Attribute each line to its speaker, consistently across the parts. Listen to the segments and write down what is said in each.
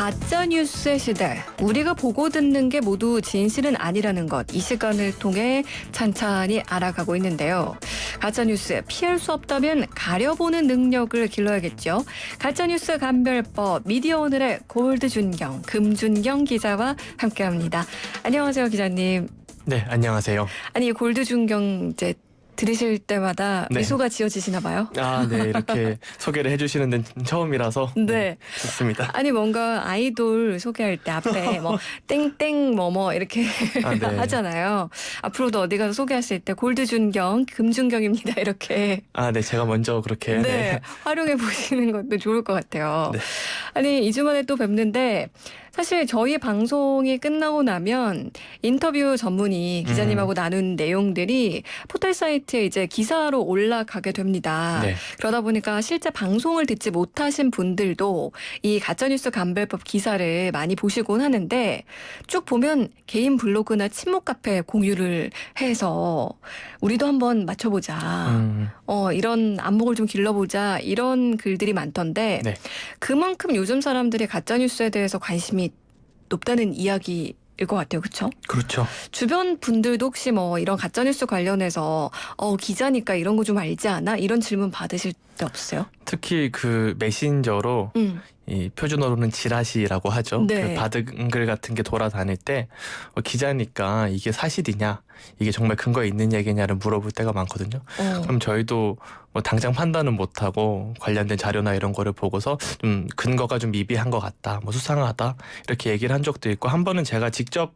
Speaker 1: 가짜뉴스의 시대. 우리가 보고 듣는 게 모두 진실은 아니라는 것. 이 시간을 통해 찬찬히 알아가고 있는데요. 가짜뉴스 피할 수 없다면 가려보는 능력을 길러야겠죠. 가짜뉴스 감별법 미디어오늘의 골드준경, 금준경 기자와 함께합니다. 안녕하세요, 기자님.
Speaker 2: 네, 안녕하세요.
Speaker 1: 아니, 골드준경 이제 들으실 때마다
Speaker 2: 네.
Speaker 1: 미소가 지어지시나 봐요.
Speaker 2: 아, 네, 이렇게 소개를 해주시는 데는 처음이라서
Speaker 1: 네.
Speaker 2: 좋습니다.
Speaker 1: 아니 뭔가 아이돌 소개할 때 앞에 뭐 땡땡 뭐뭐 이렇게
Speaker 2: 아, 네.
Speaker 1: 하잖아요. 앞으로도 어디 가서 소개하실 때 골드준경, 금준경입니다 이렇게
Speaker 2: 아, 네, 제가 먼저 그렇게
Speaker 1: 네, 활용해 보시는 것도 좋을 것 같아요.
Speaker 2: 네.
Speaker 1: 아니 2주 만에 또 뵙는데 사실 저희 방송이 끝나고 나면 인터뷰 전문의 기자님하고 나눈 내용들이 포털 사이트에 이제 기사로 올라가게 됩니다.
Speaker 2: 네.
Speaker 1: 그러다 보니까 실제 방송을 듣지 못하신 분들도 이 가짜뉴스 감별법 기사를 많이 보시곤 하는데 쭉 보면 개인 블로그나 친목 카페 공유를 해서 우리도 한번 맞춰보자. 이런 안목을 좀 길러보자. 이런 글들이 많던데
Speaker 2: 네.
Speaker 1: 그만큼 요즘 사람들이 가짜뉴스에 대해서 관심이 높다는 이야기일 것 같아요. 그렇죠?
Speaker 2: 그렇죠.
Speaker 1: 주변 분들도 혹시 뭐 이런 가짜뉴스 관련해서 기자니까 이런 거 좀 알지 않아? 이런 질문 받으실 때 없어요?
Speaker 2: 특히 그 메신저로 이 표준어로는 지라시라고 하죠.
Speaker 1: 네.
Speaker 2: 그 받은 글 같은 게 돌아다닐 때 기자니까 이게 사실이냐, 이게 정말 근거 있는 얘기냐를 물어볼 때가 많거든요. 그럼 저희도 뭐 당장 판단은 못하고 관련된 자료나 이런 거를 보고서 좀 근거가 좀 미비한 것 같다, 뭐 수상하다 이렇게 얘기를 한 적도 있고, 한 번은 제가 직접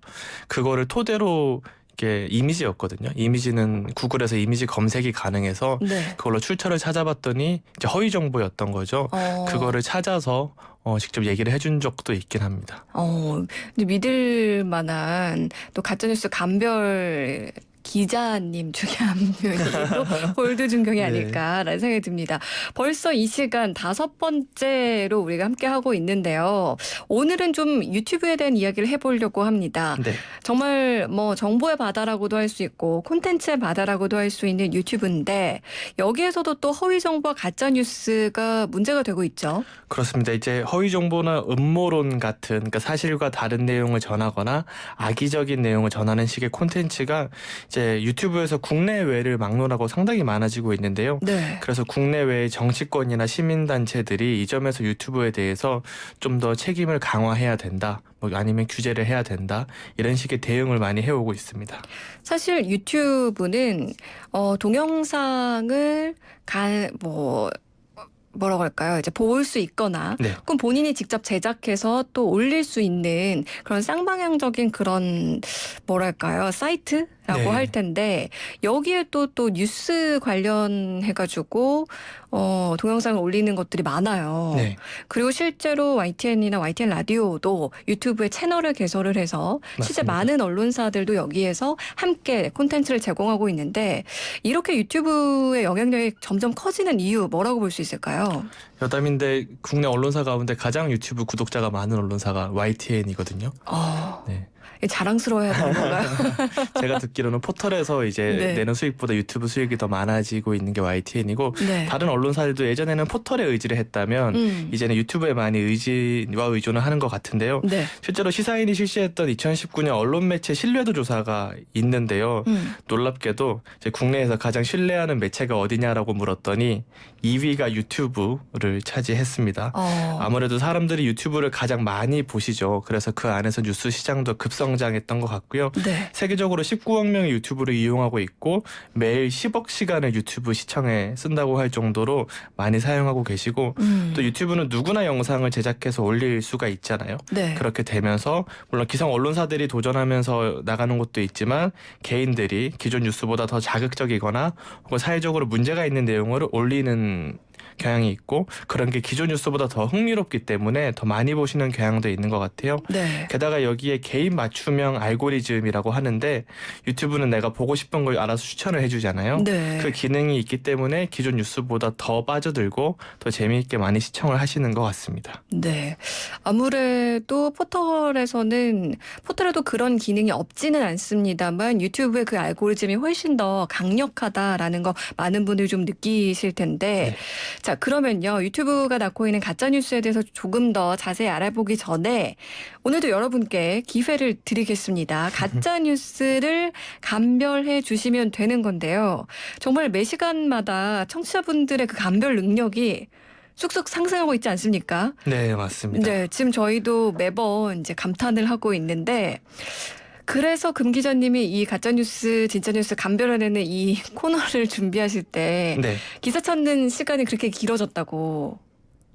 Speaker 2: 그거를 토대로 이게 이미지였거든요. 이미지는 구글에서 이미지 검색이 가능해서
Speaker 1: 네.
Speaker 2: 그걸로 출처를 찾아봤더니 이제 허위 정보였던 거죠. 그거를 찾아서 직접 얘기를 해준 적도 있긴 합니다.
Speaker 1: 근데 믿을 만한 또 가짜뉴스 감별 기자님 중에 한 분이 또 골드준경이
Speaker 2: 네.
Speaker 1: 아닐까라는 생각이 듭니다. 벌써 이 시간 5번째로 우리가 함께하고 있는데요. 오늘은 좀 유튜브에 대한 이야기를 해보려고 합니다.
Speaker 2: 네.
Speaker 1: 정말 뭐 정보의 바다라고도 할 수 있고 콘텐츠의 바다라고도 할 수 있는 유튜브인데 여기에서도 또 허위 정보와 가짜 뉴스가 문제가 되고 있죠.
Speaker 2: 그렇습니다. 이제 허위 정보나 음모론 같은, 그러니까 사실과 다른 내용을 전하거나 악의적인 내용을 전하는 식의 콘텐츠가 이제 유튜브에서 국내외를 막론하고 상당히 많아지고 있는데요.
Speaker 1: 네.
Speaker 2: 그래서 국내외의 정치권이나 시민단체들이 이 점에서 유튜브에 대해서 좀 더 책임을 강화해야 된다, 뭐 아니면 규제를 해야 된다, 이런 식의 대응을 많이 해오고 있습니다.
Speaker 1: 사실 유튜브는 동영상을 뭐라고 할까요? 이제 볼 수 있거나
Speaker 2: 네.
Speaker 1: 혹은 본인이 직접 제작해서 또 올릴 수 있는 그런 쌍방향적인 그런 뭐랄까요? 사이트라고
Speaker 2: 네.
Speaker 1: 할 텐데 여기에 또 뉴스 관련해가지고 동영상을 올리는 것들이 많아요.
Speaker 2: 네.
Speaker 1: 그리고 실제로 YTN이나 YTN 라디오도 유튜브에 채널을 개설을 해서 실제
Speaker 2: 맞습니다.
Speaker 1: 많은 언론사들도 여기에서 함께 콘텐츠를 제공하고 있는데 이렇게 유튜브의 영향력이 점점 커지는 이유 뭐라고 볼 수 있을까요?
Speaker 2: 여담인데 국내 언론사 가운데 가장 유튜브 구독자가 많은 언론사가 YTN이거든요. 네.
Speaker 1: 자랑스러워야 되는 건가요?
Speaker 2: 제가 듣기로는 포털에서 이제
Speaker 1: 네.
Speaker 2: 내는 수익보다 유튜브 수익이 더 많아지고 있는 게 YTN이고,
Speaker 1: 네.
Speaker 2: 다른 언론사들도 예전에는 포털에 의지를 했다면 이제는 유튜브에 많이 의지와 의존을 하는 것 같은데요.
Speaker 1: 네.
Speaker 2: 실제로 시사인이 실시했던 2019년 언론 매체 신뢰도 조사가 있는데요. 놀랍게도 이제 국내에서 가장 신뢰하는 매체가 어디냐라고 물었더니 2위가 유튜브를 차지했습니다. 아무래도 사람들이 유튜브를 가장 많이 보시죠. 그래서 그 안에서 뉴스 시장도 급성장했던 것 같고요.
Speaker 1: 네.
Speaker 2: 세계적으로 19억 명이 유튜브를 이용하고 있고 매일 10억 시간을 유튜브 시청에 쓴다고 할 정도로 많이 사용하고 계시고, 또 유튜브는 누구나 영상을 제작해서 올릴 수가 있잖아요.
Speaker 1: 네.
Speaker 2: 그렇게 되면서 물론 기성 언론사들이 도전하면서 나가는 것도 있지만 개인들이 기존 뉴스보다 더 자극적이거나 혹은 사회적으로 문제가 있는 내용을 올리는 경향이 있고, 그런 게 기존 뉴스보다 더 흥미롭기 때문에 더 많이 보시는 경향도 있는 것 같아요.
Speaker 1: 네.
Speaker 2: 게다가 여기에 개인 맞춤형 알고리즘이라고 하는데 유튜브는 내가 보고 싶은 걸 알아서 추천을 해주잖아요.
Speaker 1: 네.
Speaker 2: 그 기능이 있기 때문에 기존 뉴스보다 더 빠져들고 더 재미있게 많이 시청을 하시는 것 같습니다.
Speaker 1: 네. 아무래도 포털에도 그런 기능이 없지는 않습니다만 유튜브의 그 알고리즘이 훨씬 더 강력하다라는 거 많은 분들이 좀 느끼실 텐데
Speaker 2: 네.
Speaker 1: 자, 그러면요. 유튜브가 낳고 있는 가짜뉴스에 대해서 조금 더 자세히 알아보기 전에 오늘도 여러분께 기회를 드리겠습니다. 가짜뉴스를 감별해 주시면 되는 건데요. 정말 매 시간마다 청취자분들의 그 감별 능력이 쑥쑥 상승하고 있지 않습니까?
Speaker 2: 네, 맞습니다.
Speaker 1: 네, 지금 저희도 매번 이제 감탄을 하고 있는데 그래서 금 기자님이 이 가짜뉴스, 진짜뉴스 감별해내는 이 코너를 준비하실 때
Speaker 2: 네.
Speaker 1: 기사 찾는 시간이 그렇게 길어졌다고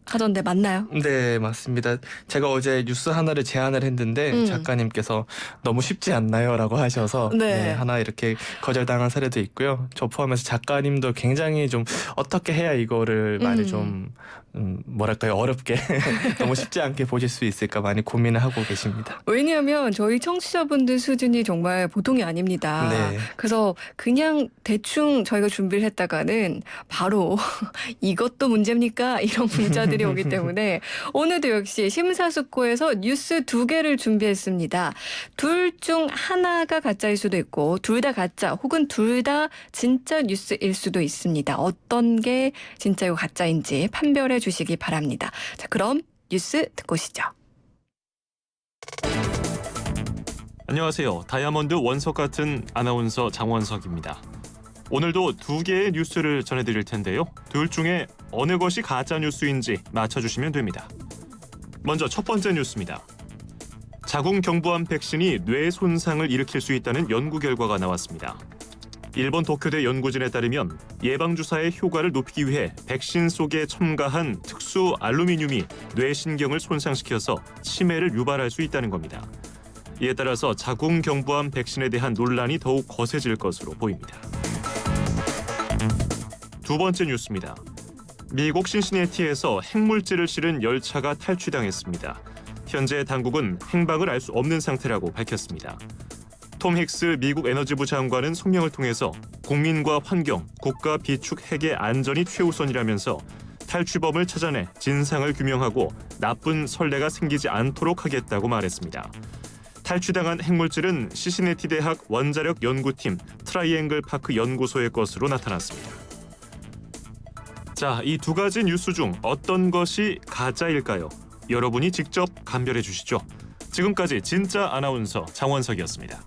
Speaker 1: 하던데 맞나요?
Speaker 2: 네, 맞습니다. 제가 어제 뉴스 하나를 제안을 했는데 작가님께서 너무 쉽지 않나요? 라고 하셔서
Speaker 1: 네.
Speaker 2: 하나 이렇게 거절당한 사례도 있고요. 저 포함해서 작가님도 굉장히 좀 어떻게 해야 이거를 많이 좀 뭐랄까요? 어렵게 너무 쉽지 않게 보실 수 있을까 많이 고민을 하고 계십니다.
Speaker 1: 왜냐하면 저희 청취자분들 수준이 정말 보통이 아닙니다.
Speaker 2: 네.
Speaker 1: 그래서 그냥 대충 저희가 준비를 했다가는 바로 이것도 문제입니까? 이런 문자들이 오기 때문에 오늘도 역시 심사숙고해서 뉴스 2개를 준비했습니다. 둘 중 하나가 가짜일 수도 있고 둘 다 가짜 혹은 둘 다 진짜 뉴스일 수도 있습니다. 어떤 게 진짜요 가짜인지 판별해 주시기 바랍니다. 자, 그럼 뉴스 듣고 오시죠.
Speaker 3: 안녕하세요. 다이아몬드 원석 같은 아나운서 장원석입니다. 오늘도 2개의 뉴스를 전해드릴 텐데요. 둘 중에 어느 것이 가짜 뉴스인지 맞춰주시면 됩니다. 먼저 첫 번째 뉴스입니다. 자궁 경부암 백신이 뇌 손상을 일으킬 수 있다는 연구 결과가 나왔습니다. 일본 도쿄대 연구진에 따르면 예방주사의 효과를 높이기 위해 백신 속에 첨가한 특수 알루미늄이 뇌신경을 손상시켜서 치매를 유발할 수 있다는 겁니다. 이에 따라서 자궁 경부암 백신에 대한 논란이 더욱 거세질 것으로 보입니다. 두 번째 뉴스입니다. 미국 신시내티에서 핵물질을 실은 열차가 탈취당했습니다. 현재 당국은 행방을 알 수 없는 상태라고 밝혔습니다. 톰 힉스 미국 에너지부 장관은 성명을 통해서 국민과 환경, 국가 비축 핵의 안전이 최우선이라면서 탈취범을 찾아내 진상을 규명하고 나쁜 선례가 생기지 않도록 하겠다고 말했습니다. 탈취당한 핵물질은 시시내티 대학 원자력 연구팀 트라이앵글 파크 연구소의 것으로 나타났습니다. 자, 이 2가지 뉴스 중 어떤 것이 가짜일까요? 여러분이 직접 감별해 주시죠. 지금까지 진짜 아나운서 장원석이었습니다.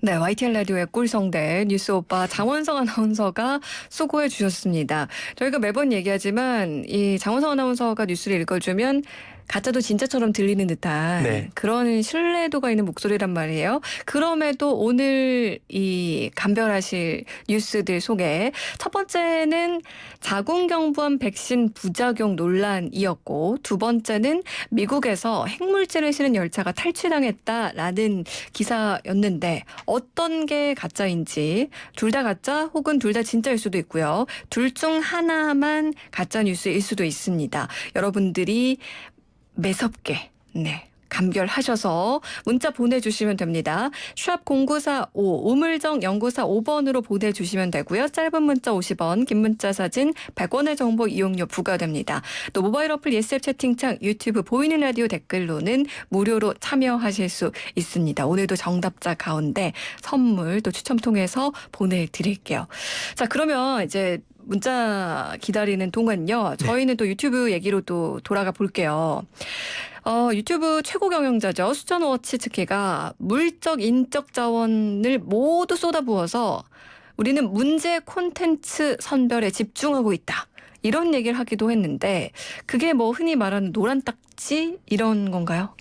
Speaker 1: 네, YTN 라디오의 꿀성대 뉴스 오빠 장원석 아나운서가 수고해 주셨습니다. 저희가 매번 얘기하지만 이 장원석 아나운서가 뉴스를 읽어주면 가짜도 진짜처럼 들리는 듯한
Speaker 2: 네.
Speaker 1: 그런 신뢰도가 있는 목소리란 말이에요. 그럼에도 오늘 이 감별하실 뉴스들 소개. 첫 번째는 자궁경부암 백신 부작용 논란이었고 두 번째는 미국에서 핵물질을 실은 열차가 탈취당했다라는 기사였는데 어떤 게 가짜인지 둘 다 가짜 혹은 둘 다 진짜일 수도 있고요. 둘 중 하나만 가짜 뉴스일 수도 있습니다. 여러분들이 매섭게 감별하셔서 문자 보내주시면 됩니다. 샵 0945 우물정 연구사 5번으로 보내주시면 되고요. 짧은 문자 50원, 긴 문자 사진 100원의 정보 이용료 부과됩니다. 또 모바일 어플 예스앱 채팅창 유튜브 보이는 라디오 댓글로는 무료로 참여하실 수 있습니다. 오늘도 정답자 가운데 선물 또 추첨 통해서 보내드릴게요. 자, 그러면 이제 문자 기다리는 동안요. 저희는 또 유튜브 얘기로 또 돌아가 볼게요. 유튜브 최고 경영자죠. 수전워치 측회가 물적, 인적 자원을 모두 쏟아부어서 우리는 문제 콘텐츠 선별에 집중하고 있다. 이런 얘기를 하기도 했는데 그게 뭐 흔히 말하는 노란 딱지 이런 건가요?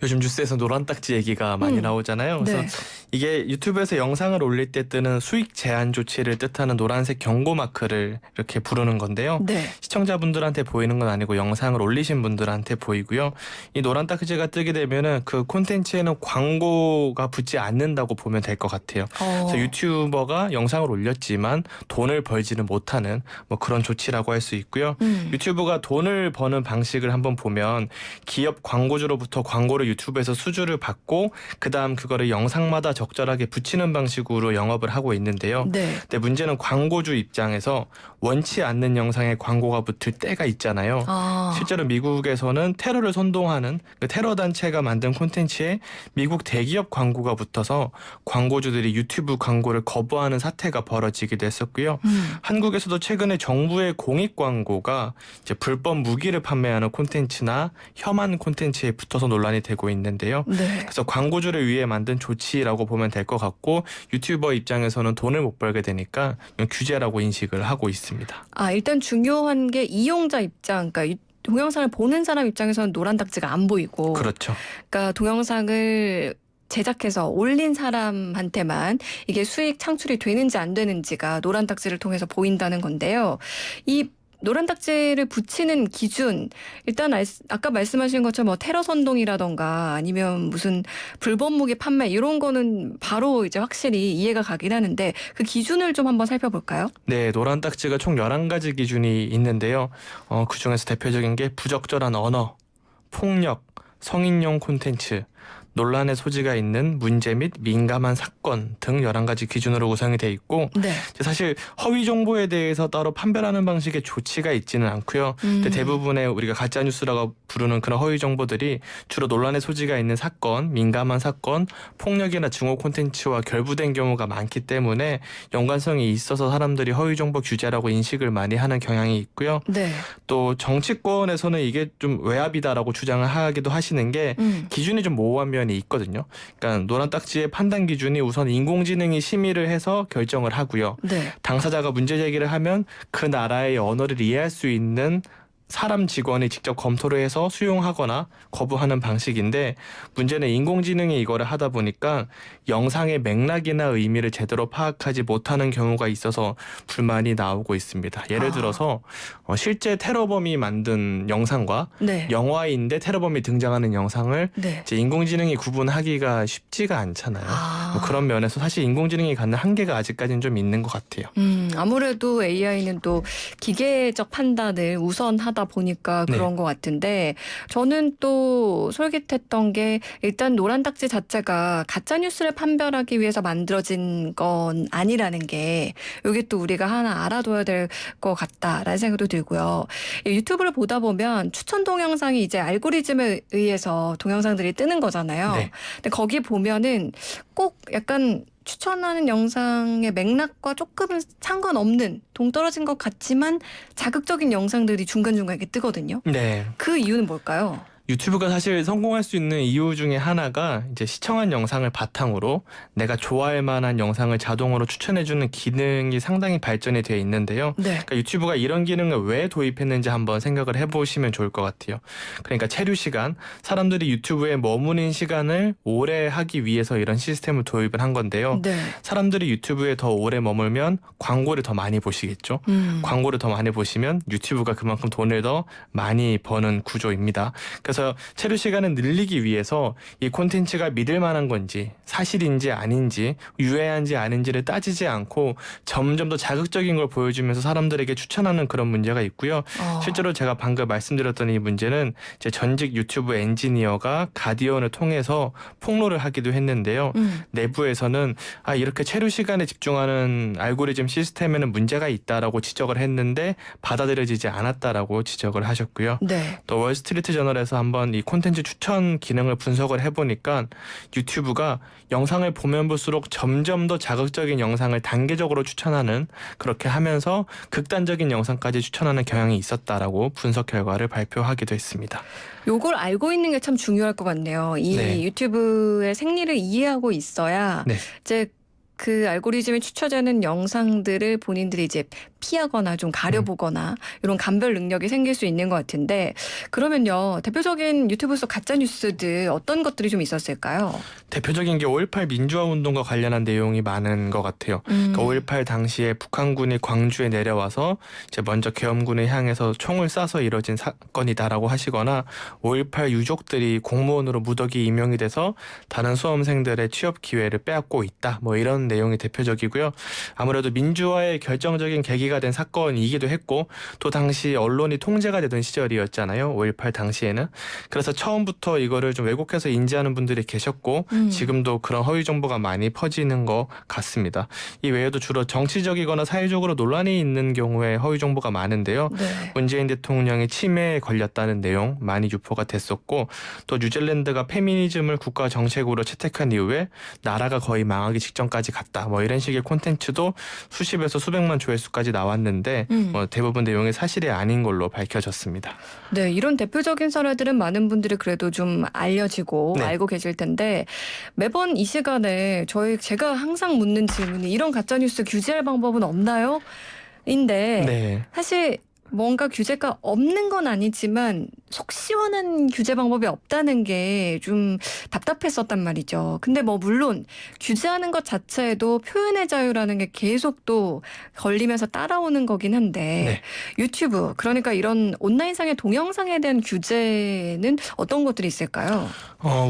Speaker 2: 요즘 뉴스에서 노란 딱지 얘기가 많이 나오잖아요. 그래서
Speaker 1: 네.
Speaker 2: 이게 유튜브에서 영상을 올릴 때 뜨는 수익 제한 조치를 뜻하는 노란색 경고 마크를 이렇게 부르는 건데요.
Speaker 1: 네.
Speaker 2: 시청자분들한테 보이는 건 아니고 영상을 올리신 분들한테 보이고요. 이 노란 딱지가 뜨게 되면은 그 콘텐츠에는 광고가 붙지 않는다고 보면 될 것 같아요. 그래서 유튜버가 영상을 올렸지만 돈을 벌지는 못하는 뭐 그런 조치라고 할 수 있고요. 유튜브가 돈을 버는 방식을 한번 보면 기업 광고주로부터 광고를 유튜브에서 수주를 받고 그다음 그거를 영상마다 적절하게 붙이는 방식으로 영업을 하고 있는데요.
Speaker 1: 네.
Speaker 2: 근데 문제는 광고주 입장에서 원치 않는 영상에 광고가 붙을 때가 있잖아요. 실제로 미국에서는 테러를 선동하는 그 테러 단체가 만든 콘텐츠에 미국 대기업 광고가 붙어서 광고주들이 유튜브 광고를 거부하는 사태가 벌어지기도 했었고요. 한국에서도 최근에 정부의 공익 광고가 이제 불법 무기를 판매하는 콘텐츠나 혐한 콘텐츠에 붙어서 논란이 되고 있는데요.
Speaker 1: 네.
Speaker 2: 그래서 광고주를 위해 만든 조치라고 보면 될 것 같고 유튜버 입장에서는 돈을 못 벌게 되니까 규제라고 인식을 하고 있습니다.
Speaker 1: 일단 중요한 게 이용자 입장, 그러니까 동영상을 보는 사람 입장에서는 노란 딱지가 안 보이고,
Speaker 2: 그렇죠.
Speaker 1: 그러니까 동영상을 제작해서 올린 사람한테만 이게 수익 창출이 되는지 안 되는지가 노란 딱지를 통해서 보인다는 건데요. 이 노란 딱지를 붙이는 기준, 일단 아까 말씀하신 것처럼 뭐 테러 선동이라던가 아니면 무슨 불법 무기 판매 이런 거는 바로 이제 확실히 이해가 가긴 하는데 그 기준을 좀 한번 살펴볼까요?
Speaker 2: 네, 노란 딱지가 총 11가지 기준이 있는데요. 그중에서 대표적인 게 부적절한 언어, 폭력, 성인용 콘텐츠, 논란의 소지가 있는 문제 및 민감한 사건 등 11가지 기준으로 구성이 돼 있고
Speaker 1: 네.
Speaker 2: 사실 허위 정보에 대해서 따로 판별하는 방식의 조치가 있지는 않고요. 근데 대부분의 우리가 가짜 뉴스라고 부르는 그런 허위 정보들이 주로 논란의 소지가 있는 사건, 민감한 사건, 폭력이나 증오 콘텐츠와 결부된 경우가 많기 때문에 연관성이 있어서 사람들이 허위 정보 규제라고 인식을 많이 하는 경향이 있고요.
Speaker 1: 네.
Speaker 2: 또 정치권에서는 이게 좀 외압이다라고 주장을 하기도 하시는 게 기준이 좀 모호한 면이 있거든요. 그러니까 노란 딱지의 판단 기준이 우선 인공지능이 심의를 해서 결정을 하고요.
Speaker 1: 네.
Speaker 2: 당사자가 문제 제기를 하면 그 나라의 언어를 이해할 수 있는 사람 직원이 직접 검토를 해서 수용하거나 거부하는 방식인데 문제는 인공지능이 이거를 하다 보니까 영상의 맥락이나 의미를 제대로 파악하지 못하는 경우가 있어서 불만이 나오고 있습니다. 예를 들어서 실제 테러범이 만든 영상과
Speaker 1: 네.
Speaker 2: 영화인데 테러범이 등장하는 영상을
Speaker 1: 네.
Speaker 2: 이제 인공지능이 구분하기가 쉽지가 않잖아요. 뭐 그런 면에서 사실 인공지능이 갖는 한계가 아직까지는 좀 있는 것 같아요.
Speaker 1: 아무래도 AI는 또 기계적 판단을 우선하다 보니까 그런 것 같은데 저는 또 솔깃했던 게 일단 노란 딱지 자체가 가짜 뉴스를 판별하기 위해서 만들어진 건 아니라는 게 이게 또 우리가 하나 알아둬야 될 것 같다라는 생각도 들고요. 유튜브를 보다 보면 추천 동영상이 이제 알고리즘에 의해서 동영상들이 뜨는 거잖아요.
Speaker 2: 네.
Speaker 1: 근데 거기 보면은 꼭 약간 추천하는 영상의 맥락과 조금은 상관없는 동떨어진 것 같지만 자극적인 영상들이 중간중간에 뜨거든요.
Speaker 2: 네.
Speaker 1: 그 이유는 뭘까요?
Speaker 2: 유튜브가 사실 성공할 수 있는 이유 중에 하나가 이제 시청한 영상을 바탕으로 내가 좋아할 만한 영상을 자동으로 추천해주는 기능이 상당히 발전이 되어 있는데요.
Speaker 1: 네.
Speaker 2: 그러니까 유튜브가 이런 기능을 왜 도입했는지 한번 생각을 해보시면 좋을 것 같아요. 그러니까 체류 시간, 사람들이 유튜브에 머무는 시간을 오래 하기 위해서 이런 시스템을 도입을 한 건데요.
Speaker 1: 네.
Speaker 2: 사람들이 유튜브에 더 오래 머물면 광고를 더 많이 보시겠죠. 광고를 더 많이 보시면 유튜브가 그만큼 돈을 더 많이 버는 구조입니다. 그래서 체류 시간을 늘리기 위해서 이 콘텐츠가 믿을 만한 건지 사실인지 아닌지 유해한지 아닌지를 따지지 않고 점점 더 자극적인 걸 보여주면서 사람들에게 추천하는 그런 문제가 있고요. 실제로 제가 방금 말씀드렸던 이 문제는 제 전직 유튜브 엔지니어가 가디언을 통해서 폭로를 하기도 했는데요. 내부에서는 이렇게 체류 시간에 집중하는 알고리즘 시스템에는 문제가 있다라고 지적을 했는데 받아들여지지 않았다라고 지적을 하셨고요.
Speaker 1: 네.
Speaker 2: 또 월스트리트 저널에서 한번 이 콘텐츠 추천 기능을 분석을 해보니까 유튜브가 영상을 보면 볼수록 점점 더 자극적인 영상을 단계적으로 추천하는 그렇게 하면서 극단적인 영상까지 추천하는 경향이 있었다라고 분석 결과를 발표하기도 했습니다.
Speaker 1: 요걸 알고 있는 게 참 중요할 것 같네요. 이
Speaker 2: 네.
Speaker 1: 유튜브의 생리를 이해하고 있어야
Speaker 2: 네.
Speaker 1: 이제 그 알고리즘에 추천되는 영상들을 본인들이 이제 피하거나 좀 가려보거나 이런 감별 능력이 생길 수 있는 것 같은데 그러면요. 대표적인 유튜브 속 가짜 뉴스들 어떤 것들이 좀 있었을까요?
Speaker 2: 대표적인 게 5.18 민주화 운동과 관련한 내용이 많은 것 같아요. 그러니까 5.18 당시에 북한군이 광주에 내려와서 이제 먼저 계엄군을 향해서 총을 쏴서 이뤄진 사건이다라고 하시거나 5.18 유족들이 공무원으로 무더기 임용이 돼서 다른 수험생들의 취업 기회를 빼앗고 있다. 뭐 이런 내용이 대표적이고요. 아무래도 민주화의 결정적인 계기가 된 사건이기도 했고 또 당시 언론이 통제가 되던 시절이었잖아요. 5.18 당시에는. 그래서 처음부터 이거를 좀 왜곡해서 인지하는 분들이 계셨고 지금도 그런 허위 정보가 많이 퍼지는 것 같습니다. 이 외에도 주로 정치적이거나 사회적으로 논란이 있는 경우에 허위 정보가 많은데요.
Speaker 1: 네.
Speaker 2: 문재인 대통령이 치매에 걸렸다는 내용 많이 유포가 됐었고 또 뉴질랜드가 페미니즘을 국가 정책으로 채택한 이후에 나라가 거의 망하기 직전까지 갔다. 뭐 이런 식의 콘텐츠도 수십에서 수백만 조회수까지 나왔는데 대부분 내용이 사실이 아닌 걸로 밝혀졌습니다.
Speaker 1: 네, 이런 대표적인 사례들은 많은 분들이 그래도 좀 알려지고
Speaker 2: 네.
Speaker 1: 알고 계실 텐데 매번 이 시간에 제가 항상 묻는 질문이 이런 가짜뉴스 규제할 방법은 없나요? 인데
Speaker 2: 네.
Speaker 1: 사실 뭔가 규제가 없는 건 아니지만 속 시원한 규제 방법이 없다는 게 좀 답답했었단 말이죠. 근데 뭐 물론 규제하는 것 자체에도 표현의 자유라는 게 계속 또 걸리면서 따라오는 거긴 한데 유튜브 그러니까 이런 온라인상의 동영상에 대한 규제는 어떤 것들이 있을까요?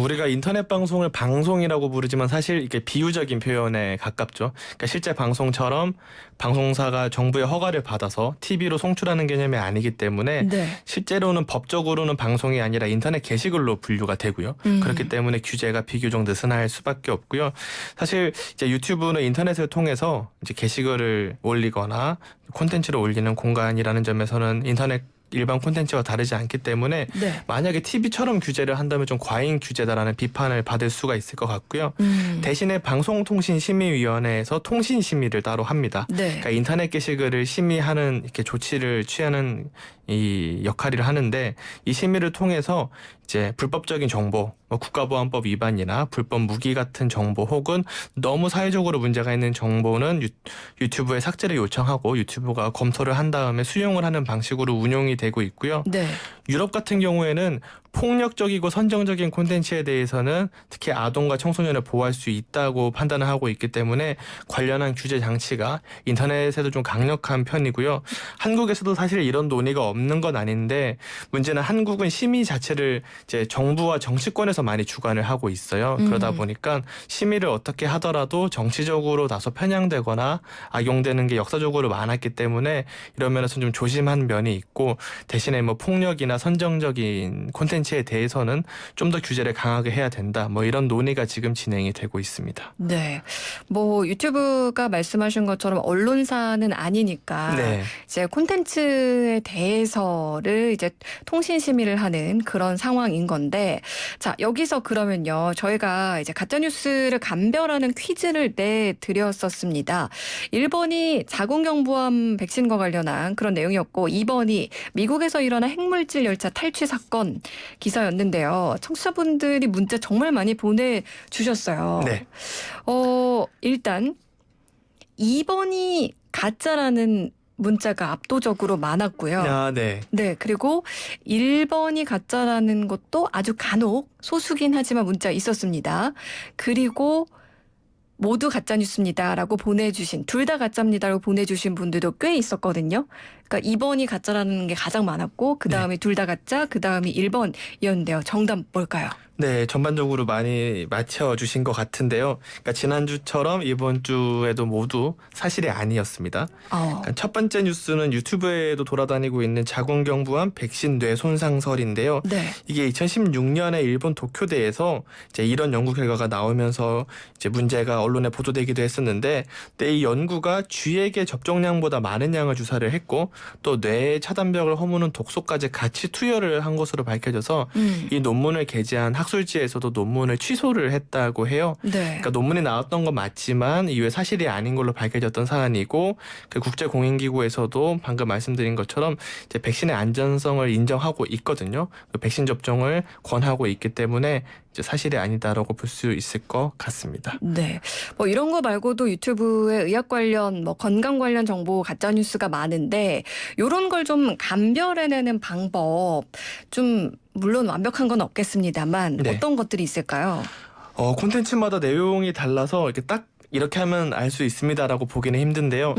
Speaker 2: 우리가 인터넷 방송을 방송이라고 부르지만 사실 이게 비유적인 표현에 가깝죠. 그러니까 실제 방송처럼 방송사가 정부의 허가를 받아서 TV로 송출하는 개념이 아니기 때문에
Speaker 1: 네.
Speaker 2: 실제로는 법적으로는 방송이 아니라 인터넷 게시글로 분류가 되고요. 그렇기 때문에 규제가 비교적 느슨할 수밖에 없고요. 사실 이제 유튜브는 인터넷을 통해서 이제 게시글을 올리거나 콘텐츠를 올리는 공간이라는 점에서는 인터넷 일반 콘텐츠와 다르지 않기 때문에
Speaker 1: 네.
Speaker 2: 만약에 TV처럼 규제를 한다면 좀 과잉 규제다라는 비판을 받을 수가 있을 것 같고요. 대신에 방송통신심의위원회에서 통신심의를 따로 합니다.
Speaker 1: 네.
Speaker 2: 그러니까 인터넷 게시글을 심의하는 이렇게 조치를 취하는 이 역할을 하는데 이 심의를 통해서 이제 불법적인 정보, 뭐 국가보안법 위반이나 불법 무기 같은 정보 혹은 너무 사회적으로 문제가 있는 정보는 유튜브에 삭제를 요청하고 유튜브가 검토를 한 다음에 수용을 하는 방식으로 운용이 되고 있고요.
Speaker 1: 네.
Speaker 2: 유럽 같은 경우에는 폭력적이고 선정적인 콘텐츠에 대해서는 특히 아동과 청소년을 보호할 수 있다고 판단을 하고 있기 때문에 관련한 규제 장치가 인터넷에도 좀 강력한 편이고요. 한국에서도 사실 이런 논의가 없는 건 아닌데 문제는 한국은 심의 자체를 이제 정부와 정치권에서 많이 주관을 하고 있어요. 그러다 보니까 심의를 어떻게 하더라도 정치적으로 다소 편향되거나 악용되는 게 역사적으로 많았기 때문에 이런 면에서 좀 조심한 면이 있고 대신에 뭐 폭력이나 선정적인 콘텐츠에 대해서는 좀 더 규제를 강하게 해야 된다. 뭐 이런 논의가 지금 진행이 되고 있습니다.
Speaker 1: 네. 뭐 유튜브가 말씀하신 것처럼 언론사는 아니니까
Speaker 2: 네.
Speaker 1: 이제 콘텐츠에 대해서를 이제 통신 심의를 하는 그런 상황인 건데 자, 여기서 그러면요. 저희가 이제 가짜 뉴스를 감별하는 퀴즈를 내드렸었습니다. 1번이 자궁경부암 백신과 관련한 그런 내용이었고 2번이 미국에서 일어난 핵물질 열차 탈취 사건 기사였는데요. 청취자분들이 문자 정말 많이 보내주셨어요.
Speaker 2: 네.
Speaker 1: 일단 2번이 가짜라는 문자가 압도적으로 많았고요.
Speaker 2: 아, 네.
Speaker 1: 네, 그리고 1번이 가짜라는 것도 아주 간혹 소수긴 하지만 문자 있었습니다. 그리고 모두 가짜뉴스입니다라고 보내주신 둘 다 가짜입니다라고 보내주신 분들도 꽤 있었거든요. 그러니까 2번이 가짜라는 게 가장 많았고 그 다음에 둘 다 가짜, 그 다음이 1번이었는데요. 정답 뭘까요?
Speaker 2: 네, 전반적으로 많이 맞춰주신 것 같은데요. 그러니까 지난주처럼 이번 주에도 모두 사실이 아니었습니다. 그러니까 첫 번째 뉴스는 유튜브에도 돌아다니고 있는 자궁경부암 백신 뇌 손상설인데요.
Speaker 1: 네.
Speaker 2: 이게 2016년에 일본 도쿄대에서 이제 이런 연구 결과가 나오면서 이제 문제가 언론에 보도되기도 했었는데, 근데 이 연구가 쥐에게 접종량보다 많은 양을 주사를 했고 또 뇌의 차단벽을 허무는 독소까지 같이 투여를 한 것으로 밝혀져서 이 논문을 게재한 학술지에서도 논문을 취소를 했다고 해요.
Speaker 1: 네.
Speaker 2: 그러니까 논문이 나왔던 건 맞지만 이후에 사실이 아닌 걸로 밝혀졌던 사안이고 그 국제공인기구에서도 방금 말씀드린 것처럼 이제 백신의 안전성을 인정하고 있거든요. 그 백신 접종을 권하고 있기 때문에 이제 사실이 아니다라고 볼 수 있을 것 같습니다.
Speaker 1: 네. 뭐 이런 거 말고도 유튜브에 의학 관련 뭐 건강 관련 정보 가짜 뉴스가 많은데 이런 걸 좀 감별해내는 방법 좀 물론 완벽한 건 없겠습니다만
Speaker 2: 네.
Speaker 1: 어떤 것들이 있을까요?
Speaker 2: 콘텐츠마다 내용이 달라서 이렇게 딱 이렇게 하면 알 수 있습니다라고 보기는 힘든데요.